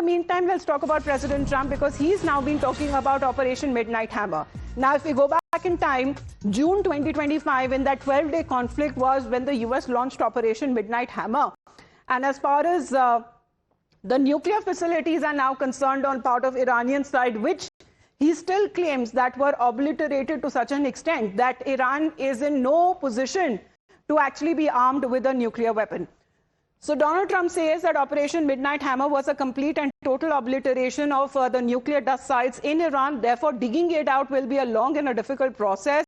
meantime, let's talk about President Trump, because he's now been talking about Operation Midnight Hammer. Now, if we go back in time, June 2025, in that 12-day conflict was when the US launched Operation Midnight Hammer. And as far as the nuclear facilities are now concerned on part of Iranian side, which he still claims that were obliterated to such an extent that Iran is in no position to actually be armed with a nuclear weapon. So Donald Trump says that Operation Midnight Hammer was a complete and total obliteration of the nuclear dust sites in Iran. Therefore, digging it out will be a long and a difficult process.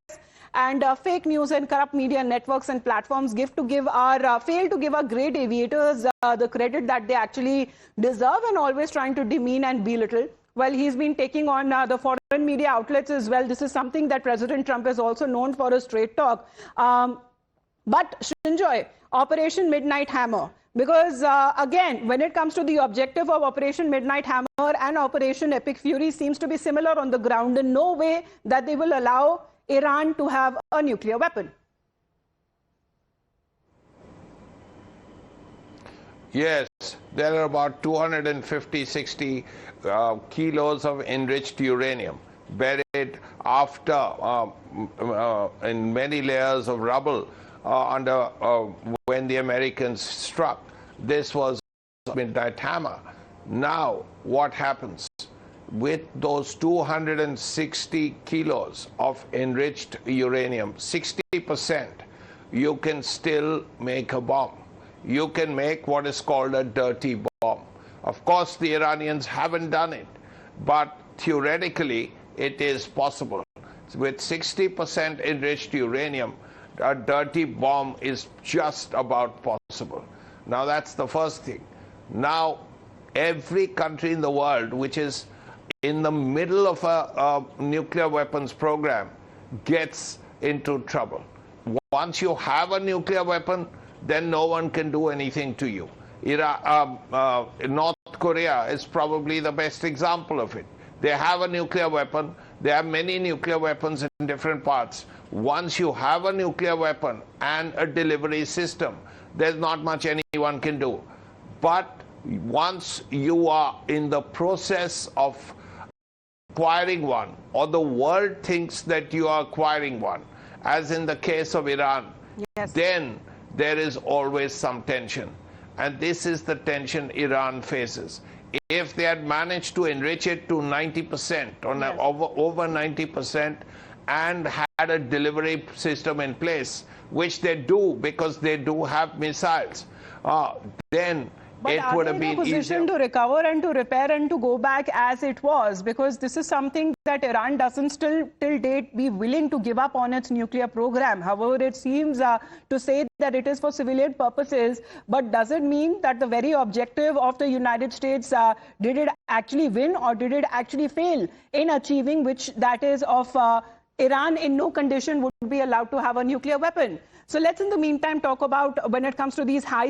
And fake news and corrupt media networks and platforms fail to give our great aviators the credit that they actually deserve, and always trying to demean and belittle. Well, he's been taking on the foreign media outlets as well. This is something that President Trump is also known for, a straight talk. But Shinjoy, Operation Midnight Hammer, because again, when it comes to the objective of Operation Midnight Hammer and Operation Epic Fury seems to be similar on the ground. In no way that they will allow Iran to have a nuclear weapon. Yes, there are about 250-60 kilos of enriched uranium buried after in many layers of rubble when the Americans struck. This was Midnight Hammer. Now, what happens? With those 260 kilos of enriched uranium, 60%, you can still make a bomb. You can make what is called a dirty bomb. Of course, the Iranians haven't done it, but theoretically, it is possible. With 60% enriched uranium, a dirty bomb is just about possible. Now, that's the first thing. Now, every country in the world which is in the middle of a nuclear weapons program gets into trouble. Once you have a nuclear weapon, then no one can do anything to you. North Korea is probably the best example of it. They have a nuclear weapon. There are many nuclear weapons in different parts. Once you have a nuclear weapon and a delivery system, there's not much anyone can do. But once you are in the process of acquiring one, or the world thinks that you are acquiring one, as in the case of Iran, yes, then there is always some tension. And this is the tension Iran faces. If they had managed to enrich it to 90%, or yes, over 90%, and had a delivery system in place, which they do because they do have missiles, then it would have been easier. But are they in a position to recover and to repair and to go back as it was? Because this is something that Iran doesn't still till date be willing to give up on its nuclear program. However, it seems to say that it is for civilian purposes. But does it mean that the very objective of the United States, did it actually win or did it actually fail in achieving, which that is of Iran in no condition would be allowed to have a nuclear weapon? So let's in the meantime talk about when it comes to these high